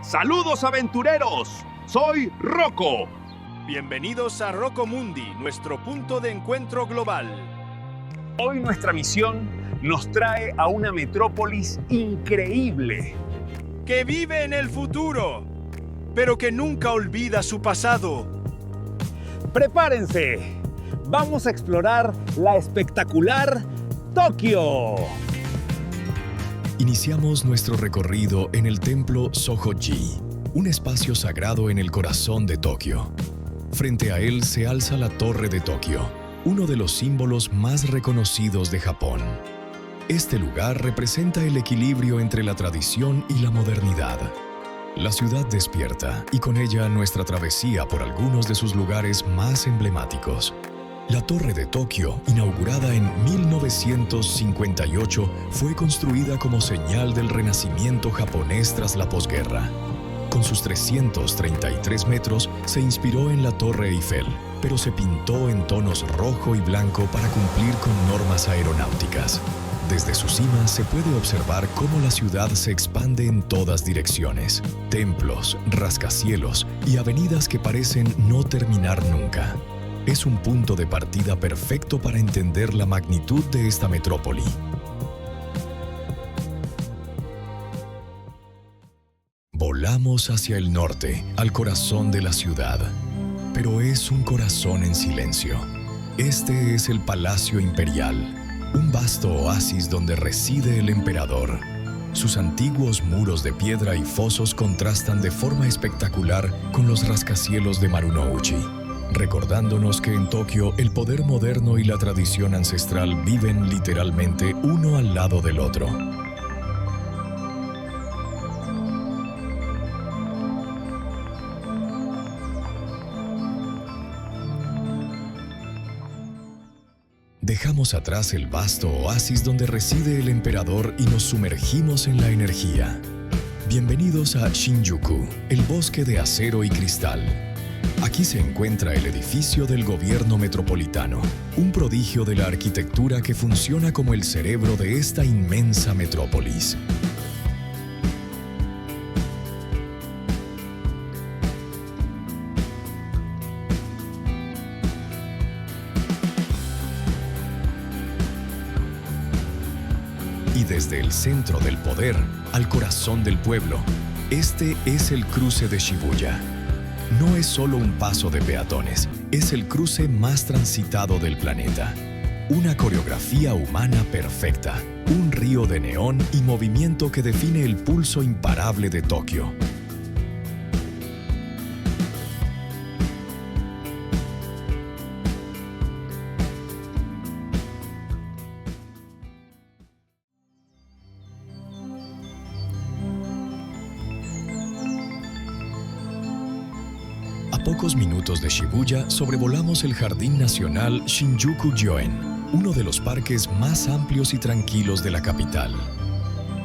¡Saludos aventureros! Soy Rocco. Bienvenidos a Rocco Mundi, nuestro punto de encuentro global. Hoy nuestra misión nos trae a una metrópolis increíble. Que vive en el futuro, pero que nunca olvida su pasado. ¡Prepárense! Vamos a explorar la espectacular Tokio. Iniciamos nuestro recorrido en el templo Sohoji, un espacio sagrado en el corazón de Tokio. Frente a él se alza la Torre de Tokio, uno de los símbolos más reconocidos de Japón. Este lugar representa el equilibrio entre la tradición y la modernidad. La ciudad despierta y con ella nuestra travesía por algunos de sus lugares más emblemáticos. La Torre de Tokio, inaugurada en 1958, fue construida como señal del renacimiento japonés tras la posguerra. Con sus 333 metros, se inspiró en la Torre Eiffel, pero se pintó en tonos rojo y blanco para cumplir con normas aeronáuticas. Desde su cima se puede observar cómo la ciudad se expande en todas direcciones. Templos, rascacielos y avenidas que parecen no terminar nunca. Es un punto de partida perfecto para entender la magnitud de esta metrópoli. Volamos hacia el norte, al corazón de la ciudad. Pero es un corazón en silencio. Este es el Palacio Imperial, un vasto oasis donde reside el emperador. Sus antiguos muros de piedra y fosos contrastan de forma espectacular con los rascacielos de Marunouchi, recordándonos que en Tokio el poder moderno y la tradición ancestral viven literalmente uno al lado del otro. Dejamos atrás el vasto oasis donde reside el emperador y nos sumergimos en la energía. Bienvenidos a Shinjuku, el bosque de acero y cristal. Aquí se encuentra el edificio del gobierno metropolitano, un prodigio de la arquitectura que funciona como el cerebro de esta inmensa metrópolis. Y desde el centro del poder al corazón del pueblo, este es el cruce de Shibuya. No es solo un paso de peatones, es el cruce más transitado del planeta. Una coreografía humana perfecta, un río de neón y movimiento que define el pulso imparable de Tokio. A pocos minutos de Shibuya sobrevolamos el Jardín Nacional Shinjuku-gyoen, uno de los parques más amplios y tranquilos de la capital.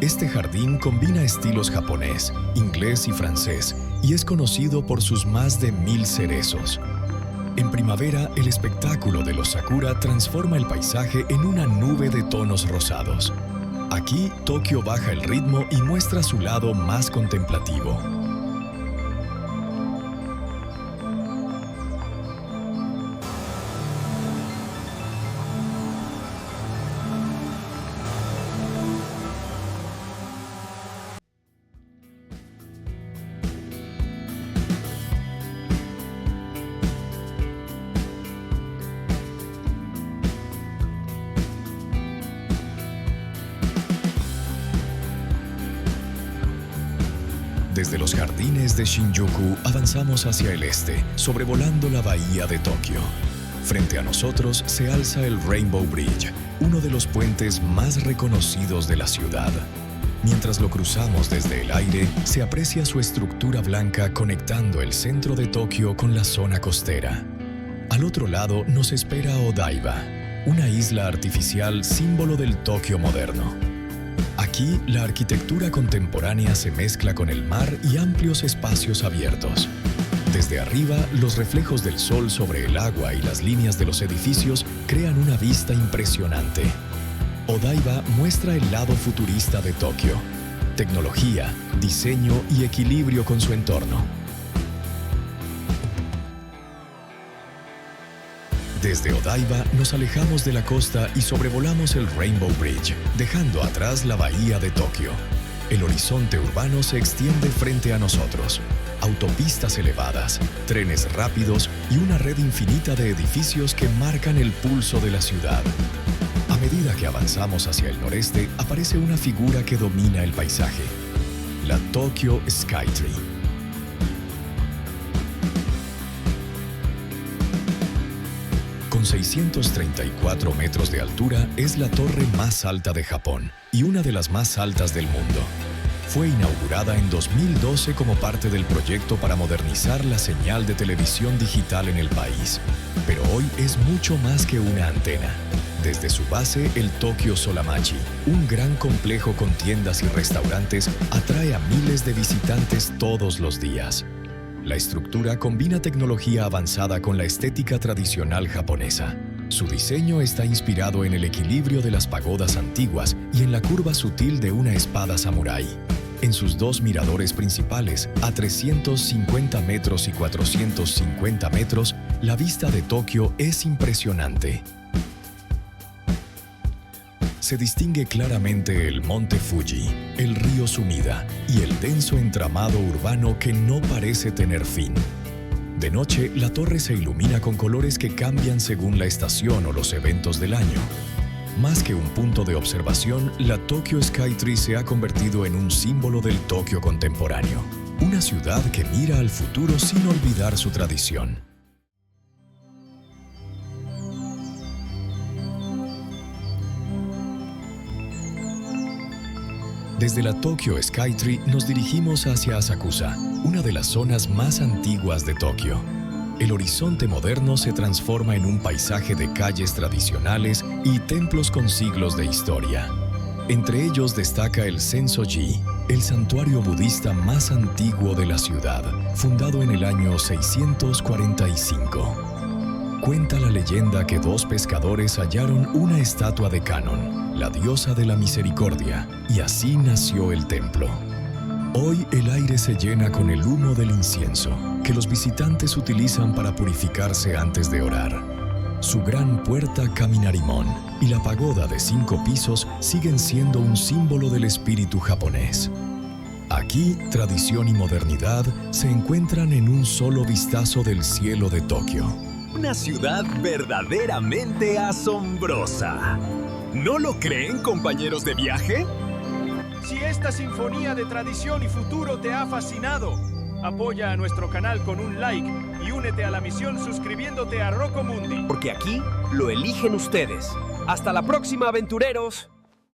Este jardín combina estilos japonés, inglés y francés y es conocido por sus más de 1000 cerezos. En primavera, el espectáculo de los sakura transforma el paisaje en una nube de tonos rosados. Aquí, Tokio baja el ritmo y muestra su lado más contemplativo. Desde los jardines de Shinjuku avanzamos hacia el este, sobrevolando la bahía de Tokio. Frente a nosotros se alza el Rainbow Bridge, uno de los puentes más reconocidos de la ciudad. Mientras lo cruzamos desde el aire, se aprecia su estructura blanca conectando el centro de Tokio con la zona costera. Al otro lado nos espera Odaiba, una isla artificial símbolo del Tokio moderno. Aquí, la arquitectura contemporánea se mezcla con el mar y amplios espacios abiertos. Desde arriba, los reflejos del sol sobre el agua y las líneas de los edificios crean una vista impresionante. Odaiba muestra el lado futurista de Tokio. tecnología, diseño y equilibrio con su entorno. Desde Odaiba nos alejamos de la costa y sobrevolamos el Rainbow Bridge, dejando atrás la bahía de Tokio. El horizonte urbano se extiende frente a nosotros. Autopistas elevadas, trenes rápidos y una red infinita de edificios que marcan el pulso de la ciudad. A medida que avanzamos hacia el noreste, aparece una figura que domina el paisaje: la Tokyo Skytree. Con 634 metros de altura, es la torre más alta de Japón y una de las más altas del mundo. Fue inaugurada en 2012 como parte del proyecto para modernizar la señal de televisión digital en el país. Pero hoy es mucho más que una antena. Desde su base, el Tokyo Solamachi, un gran complejo con tiendas y restaurantes, atrae a miles de visitantes todos los días. La estructura combina tecnología avanzada con la estética tradicional japonesa. Su diseño está inspirado en el equilibrio de las pagodas antiguas y en la curva sutil de una espada samurái. En sus dos miradores principales, a 350 metros y 450 metros, la vista de Tokio es impresionante. Se distingue claramente el monte Fuji, el río Sumida y el denso entramado urbano que no parece tener fin. De noche, la torre se ilumina con colores que cambian según la estación o los eventos del año. Más que un punto de observación, la Tokyo Skytree se ha convertido en un símbolo del Tokio contemporáneo. Una ciudad que mira al futuro sin olvidar su tradición. Desde la Tokyo Skytree nos dirigimos hacia Asakusa, una de las zonas más antiguas de Tokio. El horizonte moderno se transforma en un paisaje de calles tradicionales y templos con siglos de historia. Entre ellos destaca el Sensoji, el santuario budista más antiguo de la ciudad, fundado en el año 645. Cuenta la leyenda que dos pescadores hallaron una estatua de Kannon, la diosa de la misericordia, y así nació el templo. Hoy el aire se llena con el humo del incienso, que los visitantes utilizan para purificarse antes de orar. Su gran puerta Kaminarimon y la pagoda de 5 pisos siguen siendo un símbolo del espíritu japonés. Aquí, tradición y modernidad se encuentran en un solo vistazo del cielo de Tokio. Una ciudad verdaderamente asombrosa. ¿No lo creen, compañeros de viaje? Si esta sinfonía de tradición y futuro te ha fascinado, apoya a nuestro canal con un like y únete a la misión suscribiéndote a Rocomundi. Porque aquí lo eligen ustedes. ¡Hasta la próxima, aventureros!